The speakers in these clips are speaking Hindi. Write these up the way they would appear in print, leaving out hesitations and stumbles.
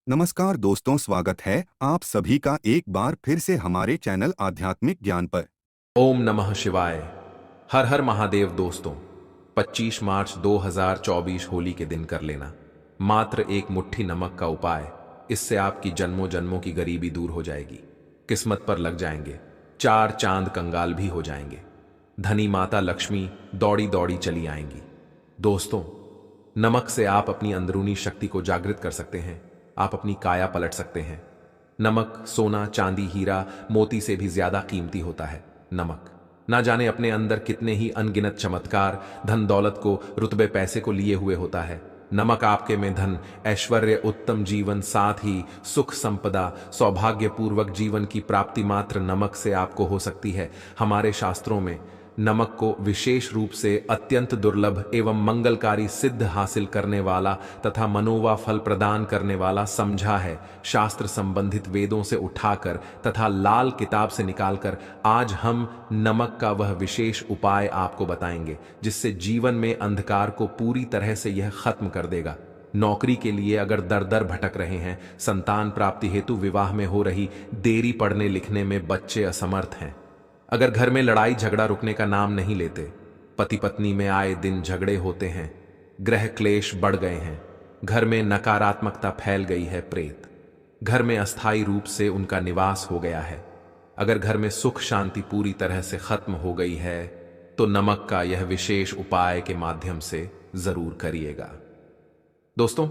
नमस्कार दोस्तों, स्वागत है आप सभी का एक बार फिर से हमारे चैनल आध्यात्मिक ज्ञान पर। ओम नमः शिवाय। हर हर महादेव। दोस्तों, 25 मार्च 2024 होली के दिन कर लेना मात्र एक मुट्ठी नमक का उपाय। इससे आपकी जन्मों जन्मों की गरीबी दूर हो जाएगी, किस्मत पर लग जाएंगे, चार चांद कंगाल भी हो जाएंगे, धनी माता लक्ष्मी दौड़ी दौड़ी चली आएंगी। दोस्तों, नमक से आप अपनी अंदरूनी शक्ति को जागृत कर सकते हैं, आप अपनी काया पलट सकते हैं। नमक सोना चांदी हीरा मोती से भी ज्यादा कीमती होता है। नमक ना जाने अपने अंदर कितने ही अनगिनत चमत्कार, धन दौलत को, रुतबे पैसे को लिए हुए होता है। नमक आपके में धन, ऐश्वर्य, उत्तम जीवन, साथ ही सुख संपदा, सौभाग्यपूर्वक जीवन की प्राप्ति मात्र नमक से आपको हो सकती है। हमारे शास्त्रों में नमक को विशेष रूप से अत्यंत दुर्लभ एवं मंगलकारी सिद्ध हासिल करने वाला तथा मनोवा फल प्रदान करने वाला समझा है। शास्त्र संबंधित वेदों से उठाकर तथा लाल किताब से निकालकर आज हम नमक का वह विशेष उपाय आपको बताएंगे, जिससे जीवन में अंधकार को पूरी तरह से यह खत्म कर देगा। नौकरी के लिए अगर दर दर भटक रहे हैं, संतान प्राप्ति हेतु विवाह में हो रही देरी, पढ़ने लिखने में बच्चे असमर्थ हैं, अगर घर में लड़ाई झगड़ा रुकने का नाम नहीं लेते, पति पत्नी में आए दिन झगड़े होते हैं, ग्रह क्लेश बढ़ गए हैं, घर में नकारात्मकता फैल गई है, प्रेत घर में अस्थायी रूप से उनका निवास हो गया है, अगर घर में सुख शांति पूरी तरह से खत्म हो गई है, तो नमक का यह विशेष उपाय के माध्यम से जरूर करिएगा। दोस्तों,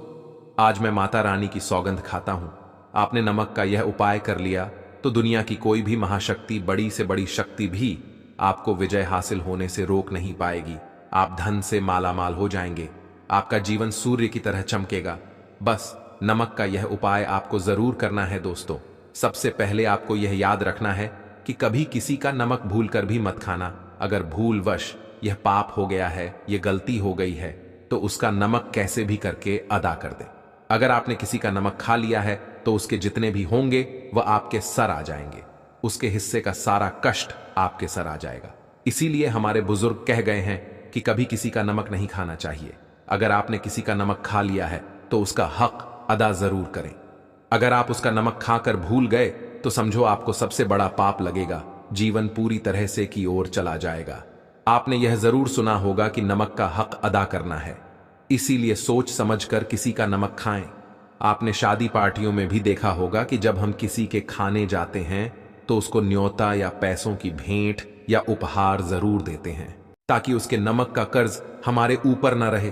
आज मैं माता रानी की सौगंध खाता हूं। आपने नमक का यह उपाय कर लिया तो दुनिया की कोई भी महाशक्ति, बड़ी से बड़ी शक्ति भी आपको विजय हासिल होने से रोक नहीं पाएगी। आप धन से मालामाल हो जाएंगे, आपका जीवन सूर्य की तरह चमकेगा। बस नमक का यह उपाय आपको जरूर करना है। दोस्तों, सबसे पहले आपको यह याद रखना है कि कभी किसी का नमक भूल कर भी मत खाना। अगर भूलवश यह पाप हो गया है, यह गलती हो गई है, तो उसका नमक कैसे भी करके अदा कर दे। अगर आपने किसी का नमक खा लिया है तो उसके जितने भी होंगे वह आपके सर आ जाएंगे, उसके हिस्से का सारा कष्ट आपके सर आ जाएगा। इसीलिए हमारे बुजुर्ग कह गए हैं कि कभी किसी का नमक नहीं खाना चाहिए। अगर आपने किसी का नमक खा लिया है तो उसका हक अदा जरूर करें। अगर आप उसका नमक खाकर भूल गए तो समझो आपको सबसे बड़ा पाप लगेगा, जीवन पूरी तरह से की ओर चला जाएगा। आपने यह जरूर सुना होगा कि नमक का हक अदा करना है, इसीलिए सोच समझकर किसी का नमक खाएं। आपने शादी पार्टियों में भी देखा होगा कि जब हम किसी के खाने जाते हैं तो उसको न्योता या पैसों की भेंट या उपहार जरूर देते हैं, ताकि उसके नमक का कर्ज हमारे ऊपर न रहे।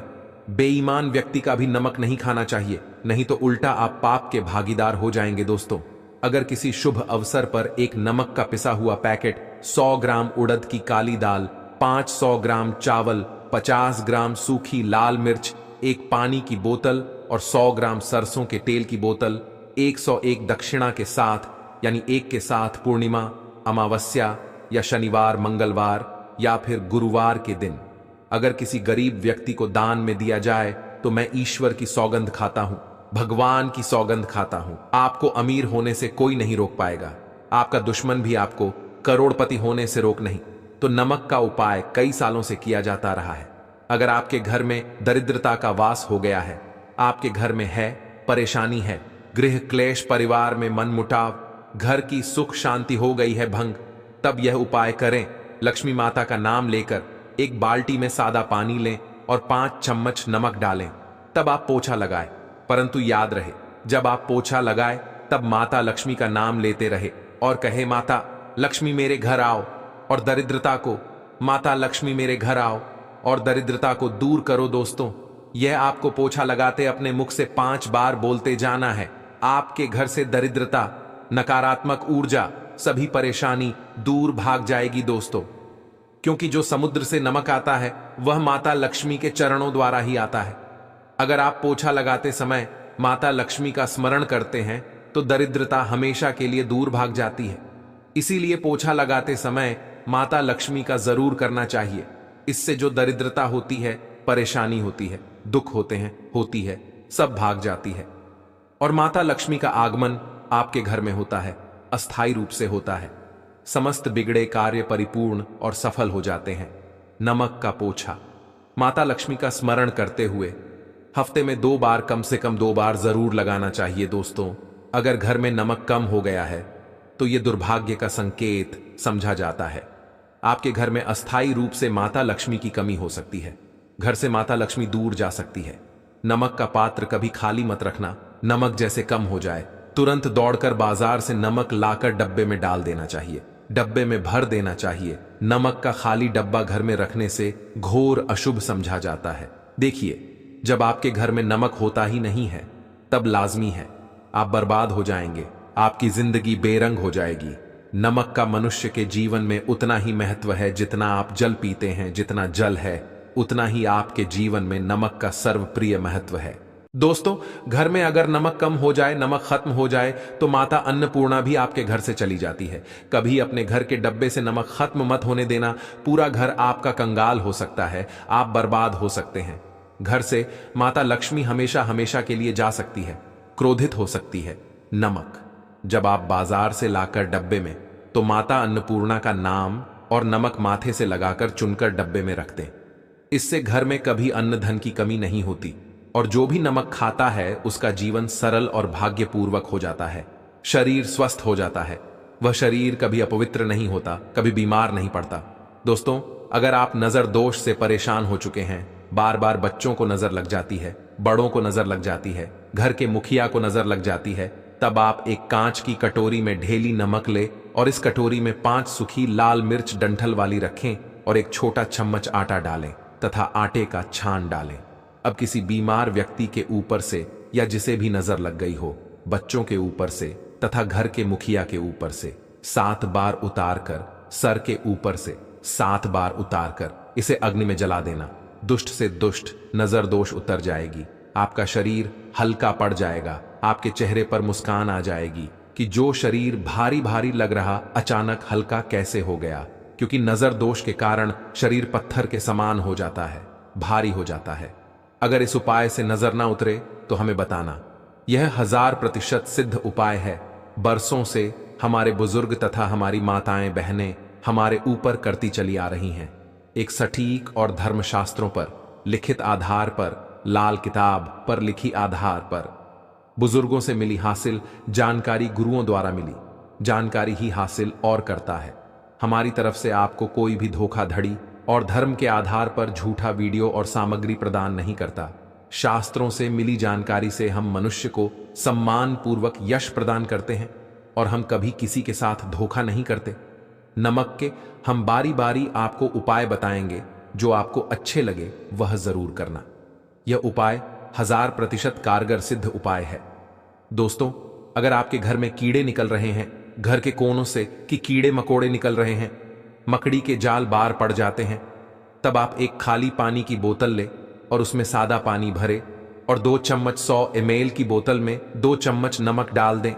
बेईमान व्यक्ति का भी नमक नहीं खाना चाहिए, नहीं तो उल्टा आप पाप के भागीदार हो जाएंगे। दोस्तों, अगर किसी शुभ अवसर पर एक नमक का पिसा हुआ पैकेट, 100 ग्राम उड़द की काली दाल, 500 ग्राम चावल, 50 ग्राम सूखी लाल मिर्च, एक पानी की बोतल और 100 ग्राम सरसों के तेल की बोतल 101 दक्षिणा के साथ, यानी एक के साथ पूर्णिमा, अमावस्या या शनिवार, मंगलवार या फिर गुरुवार के दिन अगर किसी गरीब व्यक्ति को दान में दिया जाए तो मैं ईश्वर की सौगंध खाता हूं, भगवान की सौगंध खाता हूं। आपको अमीर होने से कोई नहीं रोक पाएगा, आपका दुश्मन भी आपको करोड़पति होने से रोक नहीं। तो नमक का उपाय कई सालों से किया जाता रहा है। अगर आपके घर में दरिद्रता का वास हो गया है, आपके घर में है परेशानी है, गृह क्लेश, परिवार में मनमुटाव, घर की सुख शांति हो गई है भंग, तब यह उपाय करें। लक्ष्मी माता का नाम लेकर एक बाल्टी में सादा पानी लें और 5 चम्मच नमक डालें, तब आप पोछा लगाएं। परंतु याद रहे, जब आप पोछा लगाएं तब माता लक्ष्मी का नाम लेते रहे और कहे, माता लक्ष्मी मेरे घर आओ और दरिद्रता को, माता लक्ष्मी मेरे घर आओ और दरिद्रता को दूर करो। दोस्तों, यह आपको पोछा लगाते अपने मुख से 5 बार बोलते जाना है। आपके घर से दरिद्रता, नकारात्मक ऊर्जा, सभी परेशानी दूर भाग जाएगी। दोस्तों, क्योंकि जो समुद्र से नमक आता है वह माता लक्ष्मी के चरणों द्वारा ही आता है। अगर आप पोछा लगाते समय माता लक्ष्मी का स्मरण करते हैं तो दरिद्रता हमेशा के लिए दूर भाग जाती है। इसीलिए पोछा लगाते समय माता लक्ष्मी का जरूर करना चाहिए। इससे जो दरिद्रता होती है, परेशानी होती है, दुख होते हैं, होती है, सब भाग जाती है। और माता लक्ष्मी का आगमन आपके घर में होता है, अस्थायी रूप से होता है। समस्त बिगड़े कार्य परिपूर्ण और सफल हो जाते हैं। नमक का पोछा, माता लक्ष्मी का स्मरण करते हुए हफ्ते में 2 बार, कम से कम 2 बार जरूर लगाना चाहिए दोस्तों। अगर घर में नमक कम हो गया है तो यह दुर्भाग्य का संकेत समझा जाता है। आपके घर में अस्थायी रूप से माता लक्ष्मी की कमी हो सकती है। घर से माता लक्ष्मी दूर जा सकती है। नमक का पात्र कभी खाली मत रखना। नमक जैसे कम हो जाए तुरंत दौड़कर बाजार से नमक लाकर डब्बे में डाल देना चाहिए, डब्बे में भर देना चाहिए। नमक का खाली डब्बा घर में रखने से घोर अशुभ समझा जाता है। देखिए, जब आपके घर में नमक होता ही नहीं है तब लाजमी है आप बर्बाद हो जाएंगे, आपकी जिंदगी बेरंग हो जाएगी। नमक का मनुष्य के जीवन में उतना ही महत्व है जितना आप जल पीते हैं। जितना जल है उतना ही आपके जीवन में नमक का सर्वप्रिय महत्व है। दोस्तों, घर में अगर नमक कम हो जाए, नमक खत्म हो जाए तो माता अन्नपूर्णा भी आपके घर से चली जाती है। कभी अपने घर के डब्बे से नमक खत्म मत होने देना। पूरा घर आपका कंगाल हो सकता है, आप बर्बाद हो सकते हैं। घर से माता लक्ष्मी हमेशा हमेशा के लिए जा सकती है, क्रोधित हो सकती है। नमक जब आप बाजार से लाकर डब्बे में, तो माता अन्नपूर्णा का नाम और नमक माथे से लगाकर चुनकर डब्बे में रख दें। इससे घर में कभी अन्न धन की कमी नहीं होती और जो भी नमक खाता है उसका जीवन सरल और भाग्यपूर्वक हो जाता है। शरीर स्वस्थ हो जाता है। वह शरीर कभी अपवित्र नहीं होता, कभी बीमार नहीं पड़ता। दोस्तों, अगर आप नजर दोष से परेशान हो चुके हैं, बार बार बच्चों को नजर लग जाती है, बड़ों को नजर लग जाती है, घर के मुखिया को नजर लग जाती है, तब आप एक कांच की कटोरी में ढेली नमक ले और इस कटोरी में 5 सूखी लाल मिर्च डंठल वाली रखें और एक छोटा चम्मच आटा डालें तथा आटे का छान डालें। अब किसी बीमार व्यक्ति के ऊपर से या जिसे भी नजर लग गई हो, बच्चों के ऊपर से तथा घर के मुखिया के ऊपर से 7 बार उतार कर, सर के ऊपर से 7 बार उतार कर इसे अग्नि में जला देना। दुष्ट से दुष्ट नजर दोष उतर जाएगी, आपका शरीर हल्का पड़ जाएगा, आपके चेहरे पर मुस्कान आ जाएगी कि जो शरीर भारी भारी लग रहा अचानक हल्का कैसे हो गया। क्योंकि नजर दोष के कारण शरीर पत्थर के समान हो जाता है, भारी हो जाता है। अगर इस उपाय से नजर ना उतरे तो हमें बताना। यह 1000% सिद्ध उपाय है। बरसों से हमारे बुजुर्ग तथा हमारी माताएं बहनें हमारे ऊपर करती चली आ रही हैं। एक सटीक और धर्मशास्त्रों पर लिखित आधार पर, लाल किताब पर लिखी आधार पर, बुजुर्गों से मिली हासिल जानकारी, गुरुओं द्वारा मिली जानकारी ही हासिल और करता है। हमारी तरफ से आपको कोई भी धोखाधड़ी और धर्म के आधार पर झूठा वीडियो और सामग्री प्रदान नहीं करता। शास्त्रों से मिली जानकारी से हम मनुष्य को सम्मान पूर्वक यश प्रदान करते हैं और हम कभी किसी के साथ धोखा नहीं करते। नमक के हम बारी बारी आपको उपाय बताएंगे, जो आपको अच्छे लगे वह जरूर करना। यह उपाय 1000% कारगर सिद्ध उपाय है। दोस्तों, अगर आपके घर में कीड़े निकल रहे हैं, घर के कोनों से कि कीड़े मकोड़े निकल रहे हैं, मकड़ी के जाल बार पड़ जाते हैं, तब आप एक खाली पानी की बोतल ले और उसमें सादा पानी भरे और 2 चम्मच 100 ml की बोतल में 2 चम्मच नमक डाल दें।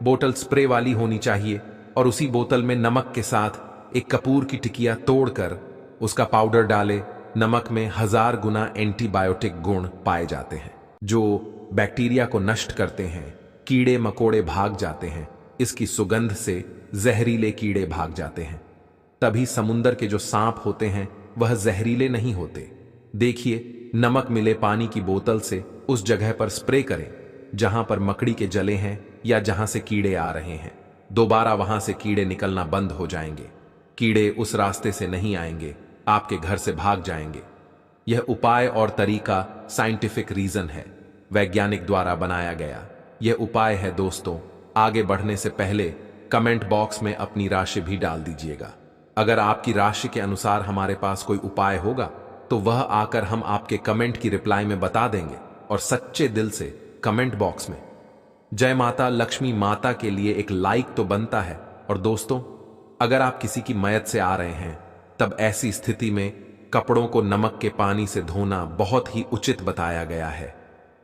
बोतल स्प्रे वाली होनी चाहिए और उसी बोतल में नमक के साथ एक कपूर की टिकिया तोड़कर उसका पाउडर डालें। नमक में 1000 गुना एंटीबायोटिक गुण पाए जाते हैं जो बैक्टीरिया को नष्ट करते हैं। कीड़े मकोड़े भाग जाते हैं। इसकी सुगंध से जहरीले कीड़े भाग जाते हैं। तभी समुंदर के जो सांप होते हैं वह जहरीले नहीं होते। देखिए, नमक मिले पानी की बोतल से उस जगह पर स्प्रे करें जहां पर मकड़ी के जले हैं या जहां से कीड़े आ रहे हैं। दोबारा वहां से कीड़े निकलना बंद हो जाएंगे। कीड़े उस रास्ते से नहीं आएंगे, आपके घर से भाग जाएंगे। यह उपाय और तरीका साइंटिफिक रीजन है, वैज्ञानिक द्वारा बनाया गया यह उपाय है। दोस्तों, आगे बढ़ने से पहले कमेंट बॉक्स में अपनी राशि भी डाल दीजिएगा। अगर आपकी राशि के अनुसार हमारे पास कोई उपाय होगा तो वह आकर हम आपके कमेंट की रिप्लाई में बता देंगे। और सच्चे दिल से कमेंट बॉक्स में जय माता लक्ष्मी माता के लिए एक लाइक तो बनता है। और दोस्तों, अगर आप किसी की मयत से आ रहे हैं तब ऐसी स्थिति में कपड़ों को नमक के पानी से धोना बहुत ही उचित बताया गया है।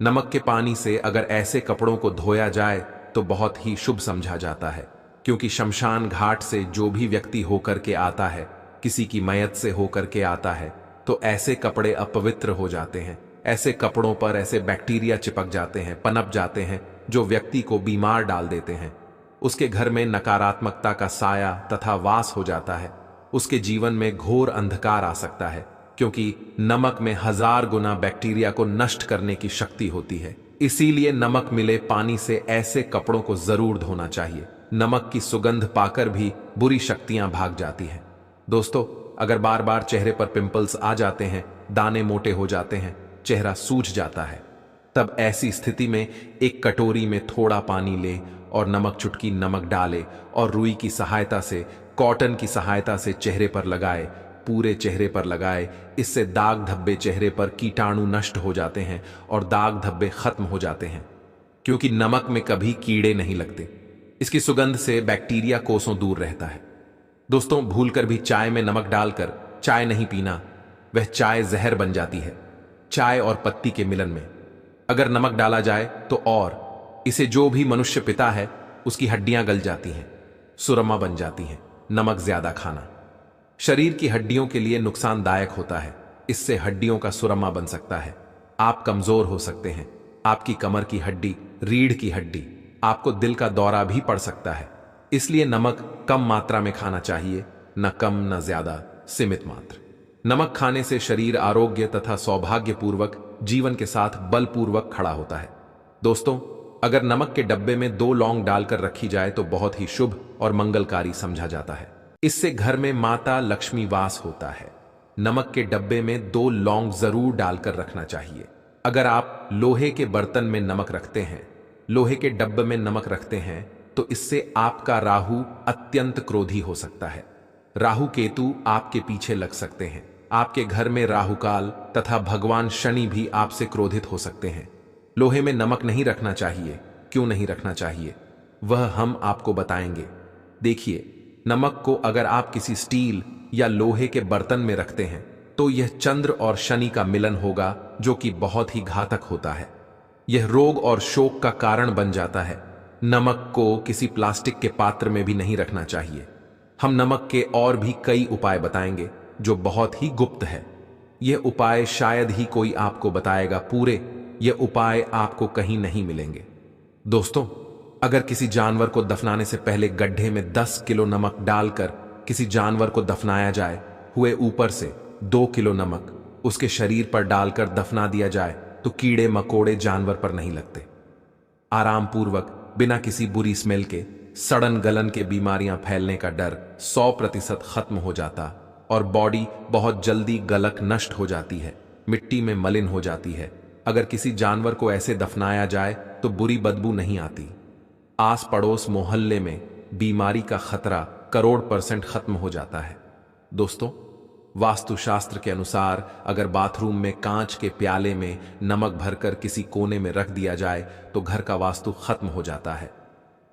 नमक के पानी से अगर ऐसे कपड़ों को धोया जाए तो बहुत ही शुभ समझा जाता है, क्योंकि शमशान घाट से जो भी व्यक्ति होकर के आता है, किसी की मयत से होकर के आता है, तो ऐसे कपड़े अपवित्र हो जाते हैं। ऐसे कपड़ों पर ऐसे बैक्टीरिया चिपक जाते हैं, पनप जाते हैं, जो व्यक्ति को बीमार डाल देते हैं। उसके घर में नकारात्मकता का साया तथा वास हो जाता है। उसके जीवन में घोर अंधकार आ सकता है। क्योंकि नमक में 1000 गुना बैक्टीरिया को नष्ट करने की शक्ति होती है। इसीलिए नमक मिले पानी से ऐसे कपड़ों को जरूर धोना चाहिए। नमक की सुगंध पाकर भी बुरी शक्तियां भाग जाती हैं। दोस्तों, अगर बार बार चेहरे पर पिंपल्स आ जाते हैं, दाने मोटे हो जाते हैं, चेहरा सूज जाता है, तब ऐसी स्थिति में एक कटोरी में थोड़ा पानी ले और नमक चुटकी नमक डाले और रुई की सहायता से, कॉटन की सहायता से चेहरे पर लगाए, पूरे चेहरे पर लगाए। इससे दाग धब्बे चेहरे पर कीटाणु नष्ट हो जाते हैं और दाग धब्बे खत्म हो जाते हैं, क्योंकि नमक में कभी कीड़े नहीं लगते। इसकी सुगंध से बैक्टीरिया कोसों दूर रहता है। दोस्तों, भूलकर भी चाय में नमक डालकर चाय नहीं पीना, वह चाय जहर बन जाती है। चाय और पत्ती के मिलन में अगर नमक डाला जाए तो और इसे जो भी मनुष्य पिता है उसकी हड्डियां गल जाती हैं, सुरमा बन जाती हैं। नमक ज्यादा खाना शरीर की हड्डियों के लिए नुकसानदायक होता है। इससे हड्डियों का सुरमा बन सकता है, आप कमजोर हो सकते हैं। आपकी कमर की हड्डी, रीढ़ की हड्डी, आपको दिल का दौरा भी पड़ सकता है। इसलिए नमक कम मात्रा में खाना चाहिए, न कम न ज्यादा, सीमित मात्र। नमक खाने से शरीर आरोग्य तथा सौभाग्यपूर्वक जीवन के साथ बलपूर्वक खड़ा होता है। दोस्तों, अगर नमक के डब्बे में 2 लौंग डालकर रखी जाए तो बहुत ही शुभ और मंगलकारी समझा जाता है। इससे घर में माता लक्ष्मी वास होता है। नमक के डब्बे में 2 लौंग जरूर डालकर रखना चाहिए। अगर आप लोहे के बर्तन में नमक रखते हैं, लोहे के डब्बे में नमक रखते हैं, तो इससे आपका राहु अत्यंत क्रोधी हो सकता है। राहु केतु आपके पीछे लग सकते हैं। आपके घर में राहुकाल तथा भगवान शनि भी आपसे क्रोधित हो सकते हैं। लोहे में नमक नहीं रखना चाहिए। क्यों नहीं रखना चाहिए, वह हम आपको बताएंगे। देखिए, नमक को अगर आप किसी स्टील या लोहे के बर्तन में रखते हैं तो यह चंद्र और शनि का मिलन होगा, जो कि बहुत ही घातक होता है। यह रोग और शोक का कारण बन जाता है। नमक को किसी प्लास्टिक के पात्र में भी नहीं रखना चाहिए। हम नमक के और भी कई उपाय बताएंगे जो बहुत ही गुप्त है। यह उपाय शायद ही कोई आपको बताएगा। पूरे यह उपाय आपको कहीं नहीं मिलेंगे। दोस्तों, अगर किसी जानवर को दफनाने से पहले गड्ढे में 10 किलो नमक डालकर किसी जानवर को दफनाया जाए, हुए ऊपर से 2 किलो नमक उसके शरीर पर डालकर दफना दिया जाए तो कीड़े मकोड़े जानवर पर नहीं लगते। आराम पूर्वक, बिना किसी बुरी स्मेल के, सड़न गलन के बीमारियां फैलने का डर 100% खत्म हो जाता और बॉडी बहुत जल्दी गलक नष्ट हो जाती है, मिट्टी में मलिन हो जाती है। अगर किसी जानवर को ऐसे दफनाया जाए तो बुरी बदबू नहीं आती। आस पड़ोस मोहल्ले में बीमारी का खतरा करोड़% खत्म हो जाता है। दोस्तों, वास्तुशास्त्र के अनुसार अगर बाथरूम में कांच के प्याले में नमक भरकर किसी कोने में रख दिया जाए तो घर का वास्तु खत्म हो जाता है।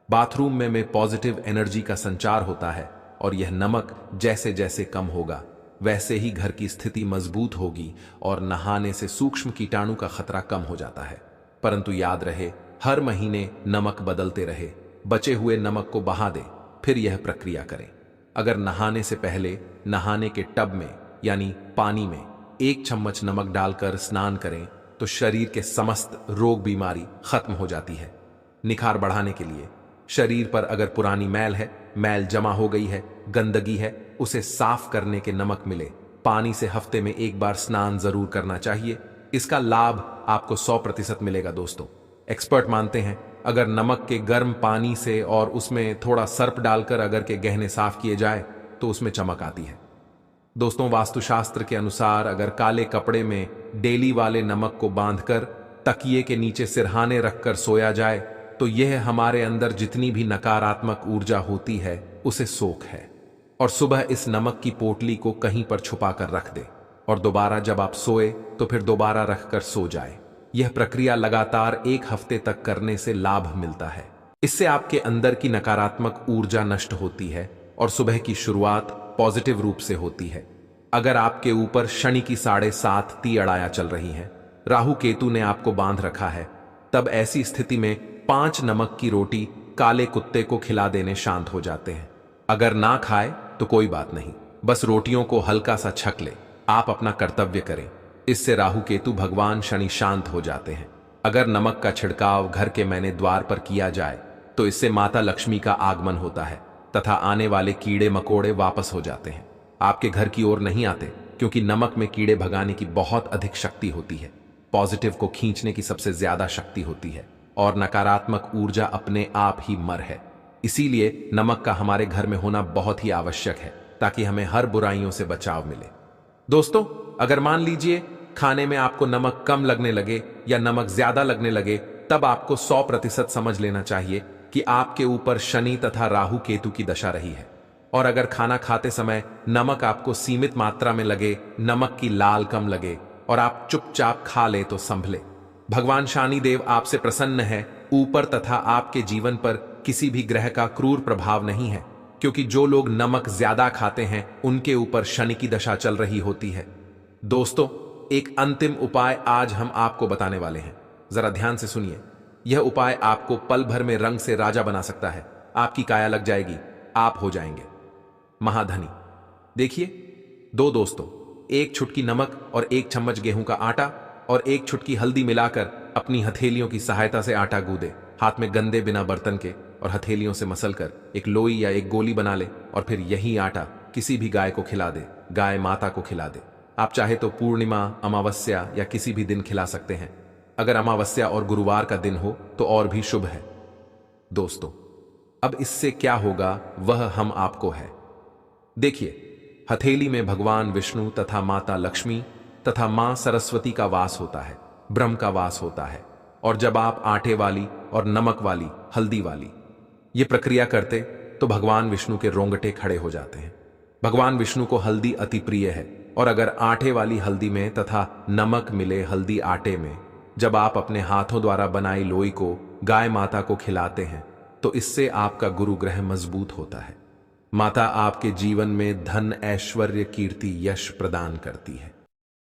बाथरूम में पॉजिटिव एनर्जी का संचार होता है और यह नमक जैसे जैसे कम होगा वैसे ही घर की स्थिति मजबूत होगी और नहाने से सूक्ष्म कीटाणु का खतरा कम हो जाता है। परंतु याद रहे, हर महीने नमक बदलते रहे, बचे हुए नमक को बहा दे, फिर यह प्रक्रिया करें। अगर नहाने से पहले नहाने के टब में यानी पानी में 1 चम्मच नमक डालकर स्नान करें तो शरीर के समस्त रोग बीमारी खत्म हो जाती है। निखार बढ़ाने के लिए शरीर पर अगर पुरानी मैल है, मैल जमा हो गई है, गंदगी है, उसे साफ करने के नमक मिले, पानी से हफ्ते में 1 बार स्नान जरूर करना चाहिए। इसका लाभ आपको 100% मिलेगा। दोस्तों, एक्सपर्ट मानते हैं अगर नमक के गर्म पानी से और उसमें थोड़ा सर्प डालकर अगर के गहने साफ किए जाए तो उसमें चमक आती है। दोस्तों, वास्तुशास्त्र के अनुसार अगर काले कपड़े में डेली वाले नमक को बांधकर तकिए के नीचे सिरहाने रखकर सोया जाए तो यह हमारे अंदर जितनी भी नकारात्मक ऊर्जा होती है उसे सोख है और सुबह इस नमक की पोटली को कहीं पर छुपा कर रख दे और दोबारा जब आप सोए तो फिर दोबारा रखकर सो जाए। यह प्रक्रिया लगातार 1 हफ्ते तक करने से लाभ मिलता है। इससे आपके अंदर की नकारात्मक ऊर्जा नष्ट होती है और सुबह की शुरुआत पॉजिटिव रूप से होती है। अगर आपके ऊपर शनि की 7.5 अड़ाया चल रही है, राहु केतु ने आपको बांध रखा है, तब ऐसी स्थिति में 5 नमक की रोटी काले कुत्ते को खिला देने शांत हो जाते हैं। अगर ना खाए तो कोई बात नहीं, बस रोटियों को हल्का सा छक ले, आप अपना कर्तव्य करें। इससे राहु केतु भगवान शनि शांत हो जाते हैं। अगर नमक का छिड़काव घर के मैने द्वार पर किया जाए तो इससे माता लक्ष्मी का आगमन होता है तथा आने वाले कीड़े मकोड़े वापस हो जाते हैं, आपके घर की ओर नहीं आते, क्योंकि नमक में कीड़े भगाने की बहुत अधिक शक्ति होती है, पॉजिटिव को खींचने की सबसे ज्यादा शक्ति होती है और नकारात्मक ऊर्जा अपने आप ही मर है। इसीलिए नमक का हमारे घर में होना बहुत ही आवश्यक है ताकि हमें हर बुराइयों से बचाव मिले। दोस्तों, अगर मान लीजिए खाने में आपको नमक कम लगने लगे या नमक ज्यादा लगने लगे, तब आपको 100% समझ लेना चाहिए कि आपके ऊपर शनि तथा राहु केतु की दशा रही है। और अगर खाना खाते समय नमक आपको सीमित मात्रा में लगे, नमक की लाल कम लगे और आप चुपचाप खा ले तो संभले, भगवान शनि देव आपसे प्रसन्न है ऊपर तथा आपके जीवन पर किसी भी ग्रह का क्रूर प्रभाव नहीं है, क्योंकि जो लोग नमक ज्यादा खाते हैं उनके ऊपर शनि की दशा चल रही होती है। दोस्तों, एक अंतिम उपाय आज हम आपको बताने वाले हैं, जरा ध्यान से सुनिए। यह उपाय आपको पल भर में रंग से राजा बना सकता है। आपकी काया लग जाएगी, आप हो जाएंगे महाधनी। देखिए, 2 दोस्तों, 1 चुटकी नमक और 1 चम्मच गेहूं का आटा और 1 चुटकी हल्दी मिलाकर अपनी हथेलियों की सहायता से आटा गूंदे, हाथ में गंदे बिना बर्तन के, और हथेलियों से मसलकर एक लोई या एक गोली बना ले और फिर यही आटा किसी भी गाय को खिला दे, गाय माता को खिला दे। आप चाहे तो पूर्णिमा, अमावस्या या किसी भी दिन खिला सकते हैं। अगर अमावस्या और गुरुवार का दिन हो तो और भी शुभ है। दोस्तों, अब इससे क्या होगा वह हम आपको है। देखिए, हथेली में भगवान विष्णु तथा माता लक्ष्मी तथा मां सरस्वती का वास होता है, ब्रह्म का वास होता है। और जब आप आटे वाली और नमक वाली, हल्दी वाली ये प्रक्रिया करते तो भगवान विष्णु के रोंगटे खड़े हो जाते हैं। भगवान विष्णु को हल्दी अति प्रिय है और अगर आटे वाली हल्दी में तथा नमक मिले हल्दी आटे में जब आप अपने हाथों द्वारा बनाई लोई को गाय माता को खिलाते हैं तो इससे आपका गुरु ग्रह मजबूत होता है। माता आपके जीवन में धन, ऐश्वर्य, कीर्ति, यश प्रदान करती है।